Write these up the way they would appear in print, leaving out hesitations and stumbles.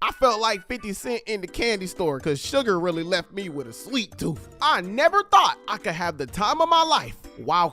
I felt like 50 Cent in the candy store because sugar really left me with a sweet tooth. I never thought I could have the time of my life. Wow.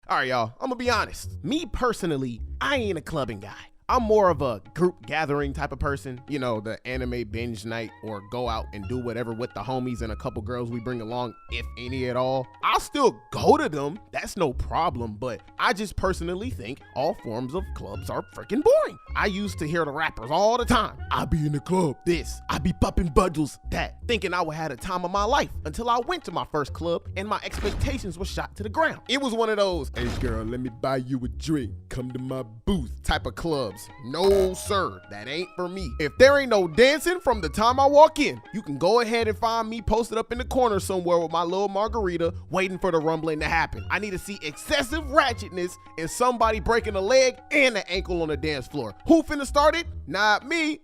All right, y'all, I'm gonna be honest. Me personally, I ain't a clubbing guy. I'm more of a group gathering type of person, you know, the anime binge night or go out and do whatever with the homies and a couple girls we bring along, if any at all. I'll still go to them, that's no problem, but I just personally think all forms of clubs are freaking boring. I used to hear the rappers all the time. I be in the club, this, I be popping bundles, that, thinking I would have the time of my life until I went to my first club and my expectations were shot to the ground. It was one of those, hey girl, let me buy you a drink, come to my booth type of clubs. No, sir, that ain't for me. If there ain't no dancing from the time I walk in, you can go ahead and find me posted up in the corner somewhere with my little margarita waiting for the rumbling to happen. I need to see excessive ratchetness and somebody breaking a leg and an ankle on the dance floor. Who finna start it? Not me.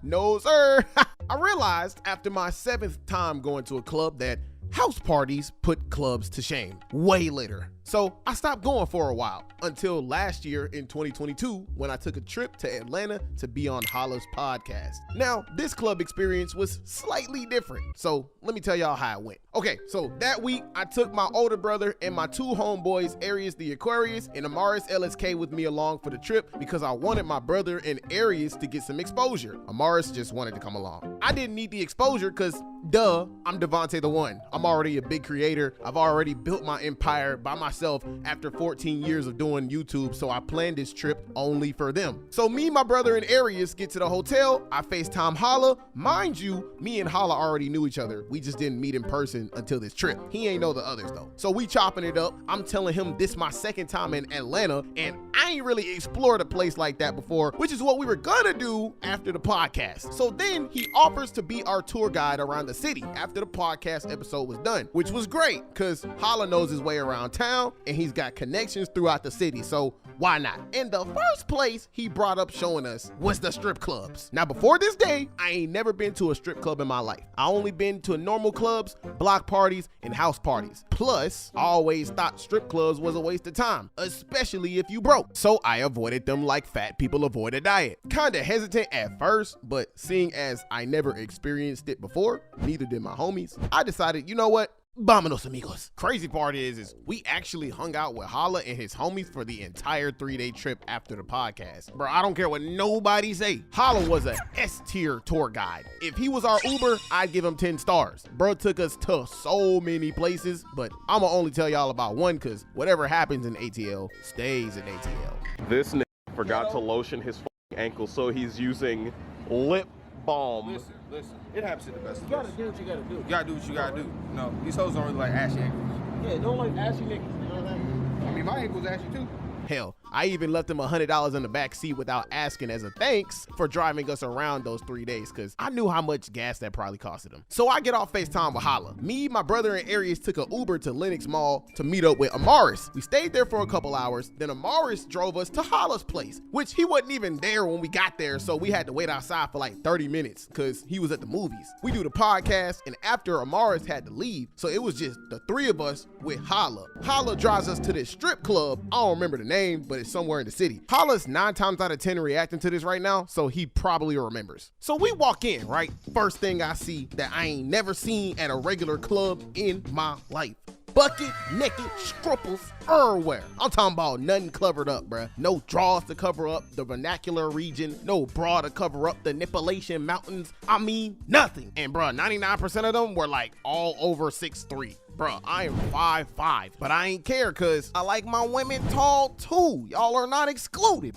No, sir. I realized after my 7th time going to a club that house parties put clubs to shame way later. So I stopped going for a while until last year in 2022 when I took a trip to Atlanta to be on Holla's podcast. Now, this club experience was slightly different. So let me tell y'all how it went. Okay, so that week I took my older brother and my 2 homeboys, Arius the Aquarius and Amaris LSK with me along for the trip because I wanted my brother and Arius to get some exposure. Amaris just wanted to come along. I didn't need the exposure because duh, I'm Devonte The One. I'm already a big creator. I've already built my empire by myself after 14 years of doing YouTube, so I planned this trip only for them. So me, my brother, and Arius get to the hotel. I FaceTime Holla. Mind you, me and Holla already knew each other. We just didn't meet in person until this trip. He ain't know the others though. So we chopping it up. I'm telling him this my 2nd time in Atlanta, and I ain't really explored a place like that before, which is what we were gonna do after the podcast. So then he offers to be our tour guide around the city after the podcast episode was done, which was great because Holla knows his way around town and he's got connections throughout the city, so why not? And the first place he brought up showing us was the strip clubs. Now before this day, I ain't never been to a strip club in my life. I only been to normal clubs, block parties, and house parties. Plus, I always thought strip clubs was a waste of time, especially if you broke. So I avoided them like fat people avoid a diet. Kinda hesitant at first, but seeing as I never experienced it before, neither did my homies, I decided, you know what? Vámonos, amigos. Crazy part is we actually hung out with Holla and his homies for the entire 3-day trip after the podcast. Bro, I don't care what nobody say. Holla was a S-tier tour guide. If he was our Uber, I'd give him 10 stars. Bro took us to so many places, but I'ma only tell y'all about one because whatever happens in ATL stays in ATL. This nigga forgot to lotion his ankle, so he's using lip balm. Listen, it happens to the best of You us. gotta do what you gotta do. You gotta do what you gotta do. No, these hoes don't really like ashy ankles. Yeah, don't like ashy niggas. You know what I mean? I mean, my ankle's ashy too. Hell, I even left him $100 in the back seat without asking as a thanks for driving us around those 3 days because I knew how much gas that probably costed him. So I get off FaceTime with Holla. Me, my brother, and Arius took an Uber to Lenox Mall to meet up with Amaris. We stayed there for a couple hours. Then Amaris drove us to Holla's place, which he wasn't even there when we got there. So we had to wait outside for like 30 minutes because he was at the movies. We do the podcast, and after Amaris had to leave, so it was just the 3 of us with Holla. Holla drives us to this strip club. I don't remember the name, but it's somewhere in the city. Holla's 9 times out of 10 reacting to this right now, so he probably remembers. So we walk in, right? First thing I see that I ain't never seen at a regular club in my life. Bucket, naked, scruples, everywhere. I'm talking about nothing covered up, bruh. No drawers to cover up the vernacular region. No bra to cover up the Nippalacian mountains. I mean, nothing. And bruh, 99% of them were like all over 6'3". Bruh, I am 5'5", but I ain't care cause I like my women tall too. Y'all are not excluded.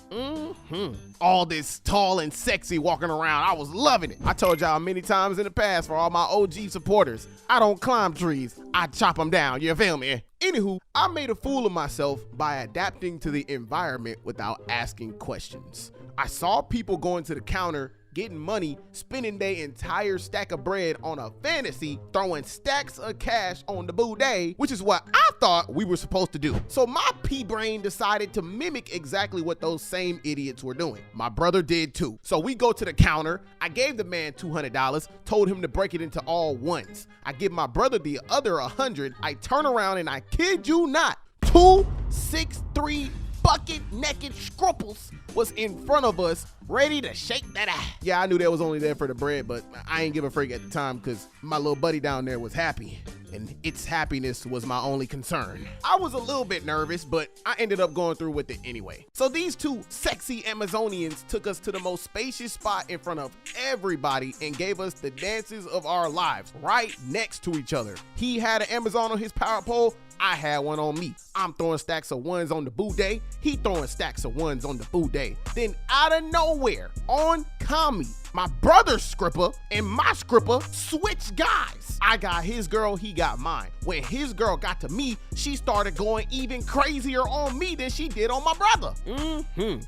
All this tall and sexy walking around, I was loving it. I told y'all many times in the past for all my OG supporters, I don't climb trees, I chop them down, you feel me? Anywho, I made a fool of myself by adapting to the environment without asking questions. I saw people going to the counter getting money, spending their entire stack of bread on a fantasy, throwing stacks of cash on the boudet, which is what I thought we were supposed to do. So my pea-brain decided to mimic exactly what those same idiots were doing. My brother did too. So we go to the counter. I gave the man $200, told him to break it into all ones. I give my brother the other 100. I turn around and I kid you not, 263 bucket naked scruples was in front of us, ready to shake that ass. Yeah, I knew they was only there for the bread, but I ain't give a freak at the time because my little buddy down there was happy, and its happiness was my only concern. I was a little bit nervous, but I ended up going through with it anyway. So these two sexy Amazonians took us to the most spacious spot in front of everybody and gave us the dances of our lives right next to each other. He had an Amazon on his power pole. I had one on me. I'm throwing stacks of ones on the boudet. He throwing stacks of ones on the boudet. Then out of nowhere, on Kami, my brother's Skripper and my Skripper switched guys. I got his girl, he got mine. When his girl got to me, she started going even crazier on me than she did on my brother.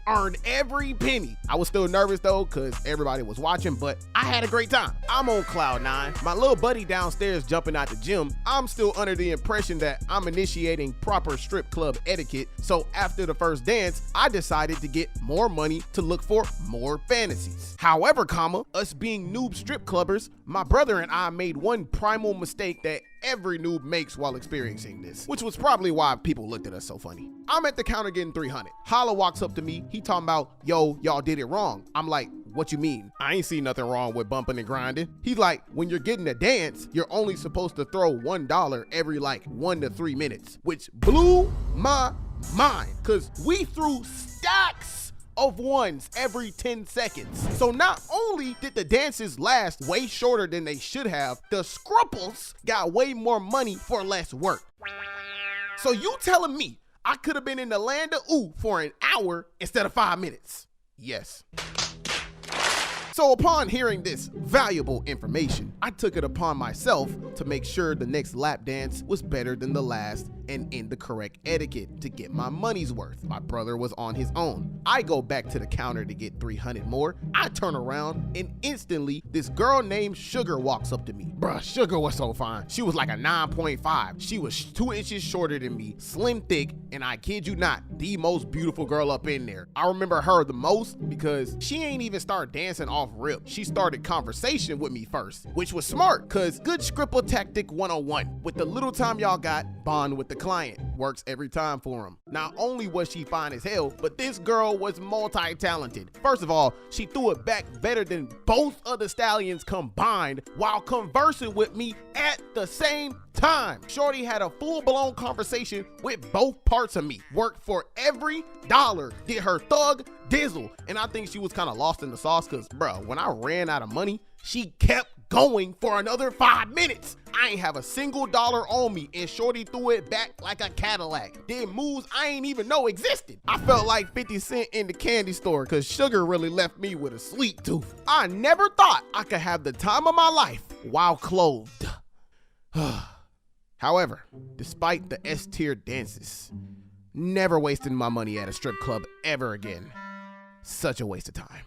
Earned every penny. I was still nervous though, cause everybody was watching, but I had a great time. I'm on cloud 9. My little buddy downstairs jumping out the gym. I'm still under the impression that I'm initiating proper strip club etiquette. So after the first dance, I decided to get more money to look for more fantasies. However, us being noob strip clubbers, my brother and I made one primal mistake that every noob makes while experiencing this, which was probably why people looked at us so funny. I'm at the counter getting 300. Holla walks up to me. He talking about, yo, y'all did it wrong. I'm like, what you mean? I ain't see nothing wrong with bumping and grinding. He's like, when you're getting a dance, you're only supposed to throw $1 every like 1 to 3 minutes, which blew my mind because we threw stacks of ones every 10 seconds. So not only did the dances last way shorter than they should have, the scruples got way more money for less work. So you telling me I could have been in the land of ooh for an hour instead of 5 minutes? Yes. So upon hearing this valuable information, I took it upon myself to make sure the next lap dance was better than the last and in the correct etiquette to get my money's worth. My brother was on his own. I go back to the counter to get 300 more. I turn around and instantly this girl named Sugar walks up to me. Bruh, Sugar was so fine. She was like a 9.5. She was 2 inches shorter than me, slim thick, and I kid you not, the most beautiful girl up in there. I remember her the most because she ain't even start dancing off rip. She started conversation with me first, which was smart because good Skripple tactic 101. With the little time y'all got, bond with the client. Works every time for him. Not only was she fine as hell, but this girl was multi-talented. First of all, she threw it back better than both of the stallions combined while conversing with me at the same time. Shorty had a full-blown conversation with both parts of me. Worked for every dollar. Did her thug dizzle. And I think she was kind of lost in the sauce because, bro, when I ran out of money, she kept going for another 5 minutes. I ain't have a single dollar on me and Shorty threw it back like a Cadillac. Did moves I ain't even know existed. I felt like 50 Cent in the candy store because Sugar really left me with a sweet tooth. I never thought I could have the time of my life while clothed. However, despite the S-tier dances, never wasting my money at a strip club ever again. Such a waste of time.